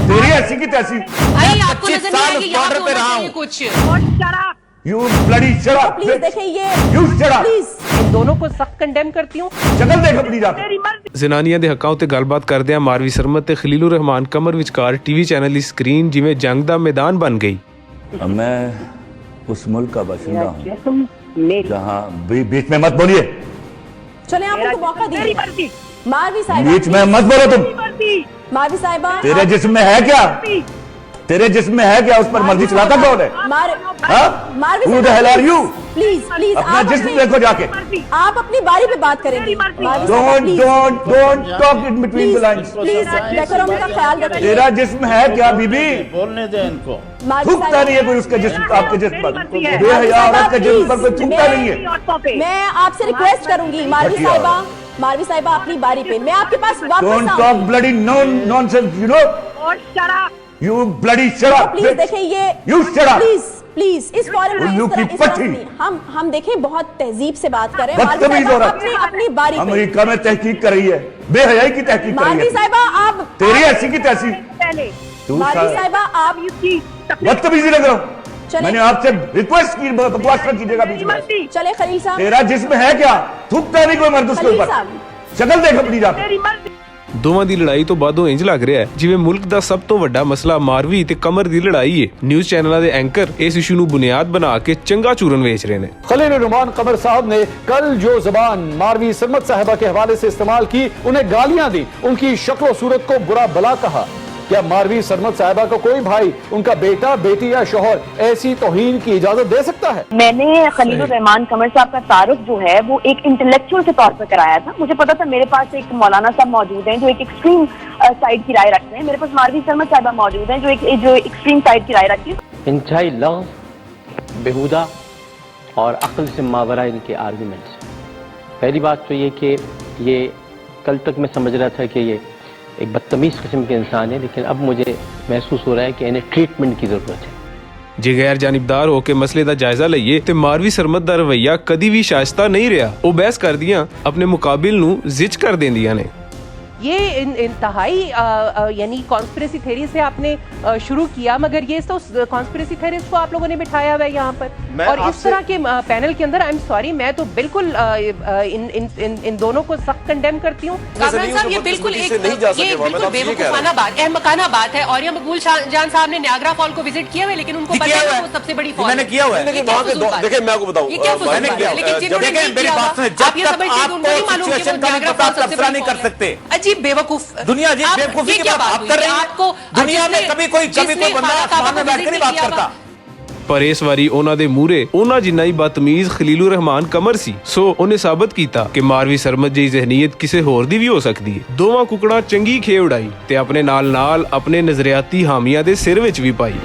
तेरी ऐसी की तैसी। भाई आपको नजर नहीं आएगी यहाँ पे बॉर्डर पे होना रहा चाहिए हूँ। कुछ। You bloody shut up। Please देखें ये You shut up। प्लीज इन दोनों को सख्त कंडेम करती हूँ। शक्ल देख अपनी जाके। ਜ਼ਨਾਨੀਆਂ ਦੇ ਹੱਕਾਂ ਉੱਤੇ ਗੱਲਬਾਤ ਕਰਦਿਆਂ ਮਾਰਵੀ ਸਰਮਦ ਤੇ ਖਲੀਲੁਰ ਰਹਿਮਾਨ ਕਮਰ ਵਿਚਕਾਰ ਟੀਵੀ ਚੈਨਲ ਦੀ ਸਕਰੀਨ ਜਿਵੇਂ ਜੰਗ ਦਾ ਮੈਦਾਨ ਬਣ ਗਈ। मैं उस मुल्क का बाशिंदा हूँ जहाँ बीच में मत बोलिए। चले आप उनको मौका दीजिए। मारवी साहिबा बीच में मत बोलो तुम। मारवी साहिबा तेरे जिस्म में है क्या? तेरे जिस्म में है क्या? उस पर मर्जी चलाता कौन है? मारवी Who the hell are you? Please please अपना जिस्म देखो जाके। आप अपनी बारी पे बात करेंगे। Don't talk in between the lines। Please decorum का ख्याल रखिए। तेरा जिस्म है क्या बीबी? बोलने दे इनको। थूकता नहीं है कोई उसके जिस्म, आपके जिस्म पर। बेहया औरत के जिस्म पर कोई थूकता नहीं है। मैं आपसे रिक्वेस्ट करूंगी मारवी साहिबा अपनी बारी पे। मैं आपके पास वापस Don't आऊंगी। talk bloody nonsense, you know? You bloody shut up। Please देखें ये You shut up। प्लीज इस फॉरम में उल्लू इस तरह की पट्टी। हम देखें बहुत तहजीब से बात कर रहे हैं। मारवी बदतमीज साहिबा औरत अपनी बारी पे। अमेरिका में तहकीक कर रही है, बेहयाई की तहकीक कर मारवी रही है। साहिबा आप तेरी ऐसी की तैसी। तू मारवी साहिबा आप बदतमीजी लग रहा हूँ। चले। मैंने आपसे रिक्वेस्ट की, बकवास न कीजिएगा बीच में। चले खलील साहब। तेरा जिस्म है क्या? थूकता नहीं कोई मर्द उसके खलील ऊपर। साहब। शक्ल देख अपनी जाके। ਦੋਵਾਂ ਦੀ ਲੜਾਈ ਤੋਂ ਬਾਅਦੋਂ ਇੰਜ ਲੱਗ ਰਿਹਾ ਹੈ ਜਿਵੇਂ ਮੁਲਕ ਦਾ ਸਭ ਤੋਂ ਵੱਡਾ ਮਸਲਾ ਮਾਰਵੀ ਤੇ ਕਮਰ ਦੀ ਲੜਾਈ ਹੈ। ਨਿਊਜ਼ ਚੈਨਲਾਂ ਦੇ ਐਂਕਰ ਇਸ ਇਸ਼ੂ ਨੂੰ ਬੁਨਿਆਦ ਬਣਾ ਕੇ ਚੰਗਾ ਚੂਰਨ ਵੇਚ ਰਹੇ ਨੇ। खलील रहमान कमर साहब ने कल जो जबान मारवी सरमद साहिबा के हवाले से इस्तेमाल की, उन्हें गालियां दी, उनकी शक्ल सूरत को बुरा भला कहा। क्या मारवी सरमद साहिबा का कोई भाई, उनका बेटा, बेटी या शोहर ऐसी तौहीन की इजाजत दे सकता है? मैंने खलील रहमान कमर साहब का तारुफ जो है वो एक इंटेलेक्चुअल के तौर पर कराया था। मुझे पता था मेरे पास एक मौलाना साहब मौजूद हैं जो एक एक्सट्रीम साइड की राय रखते हैं। मेरे पास मारवी सरमद साहिबा मौजूद हैं जो एक्सट्रीम साइड की राय रखती है। इंतहाई लफ्ज़ बेहुदा और अक्ल से मावरा इनके आर्गूमेंट्स। पहली बात तो ये कि ये कल तक मैं समझ रहा था कि ये एक बदतमीज़ किस्म के इंसान है, लेकिन अब मुझे महसूस हो रहा है कि इन्हें ट्रीटमेंट की ज़रूरत है। ਜੇ ਗੈਰ ਜਾਨਿਬਦਾਰ ਹੋ ਕੇ ਮਸਲੇ ਦਾ ਜਾਇਜ਼ਾ ਲਈਏ ਤੇ ਮਾਰਵੀ ਸਰਮਦ ਦਾ ਰਵੱਈਆ ਕਦੀ ਵੀ ਸ਼ਾਇਸਤਾ ਨਹੀਂ ਰਿਹਾ। ਉਹ ਬਹਿਸ ਕਰਦੀਆਂ ਆਪਣੇ ਮੁਕਾਬਿਲ ਨੂੰ ਜ਼ਿਜ ਕਰ ਦਿੰਦੀਆਂ ਨੇ। ये इंतहाई यानी कॉन्स्पिरेसी थ्योरी से आपने शुरू किया, मगर ये तो कॉन्स्पिरेसी थ्योरीज को आप लोगों ने बिठाया हुआ है यहाँ पर। और इस तरह के पैनल के अंदर आई एम सॉरी, मैं तो बिल्कुल इन दोनों को सख्त कंडेम करती हूँ। कामरान साहब ये बिल्कुल बेवकूफाना बात, अहमकाना बात है। और ये मकबूल जान साहब ने नियाग्रा फॉल को विजिट किया हुआ है, लेकिन उनको पता है वो सबसे बड़ी फॉल मैंने किया हुआ है। देखिए मैं आपको बताऊं, ये क्या फजूल बात है? लेकिन जिन्होंने नहीं किया हुआ, आप ये समझते हैं कि उनको नहीं मालूम कि वो नियाग्रा फॉल सबसे बड़ी नहीं कर सकते। अजीब बेवकूफ दुनिया अजीब बेवकूफी की बात आप कर रहे हैं। आपको दुनिया में कभी कोई बंदा आसमान में बैठ के नहीं बात करता। ਪਰ ਇਸ ਵਾਰੀ ਉਹਨਾਂ ਦੇ ਮੂਹਰੇ ਉਹਨਾਂ ਜਿੰਨਾ ਹੀ ਬਦਤਮੀਜ਼ ਖਲੀਲੁਰ ਰਹਿਮਾਨ ਕਮਰ ਸੀ। ਸੋ ਉਹਨੇ ਸਾਬਤ ਕੀਤਾ ਕਿ ਮਾਰਵੀ ਸਰਮਦ ਜਿਹੀ ਜ਼ਹਿਨੀਅਤ ਕਿਸੇ ਹੋਰ ਦੀ ਵੀ ਹੋ ਸਕਦੀ ਹੈ। ਦੋਵਾਂ ਕੁਕੜਾਂ ਚੰਗੀ ਖੇ ਉਡਾਈ ਤੇ ਆਪਣੇ ਨਾਲ ਆਪਣੇ ਨਜ਼ਰਿਆਤੀ ਹਾਮੀਆਂ ਦੇ ਸਿਰ ਵਿੱਚ ਵੀ ਪਾਈ।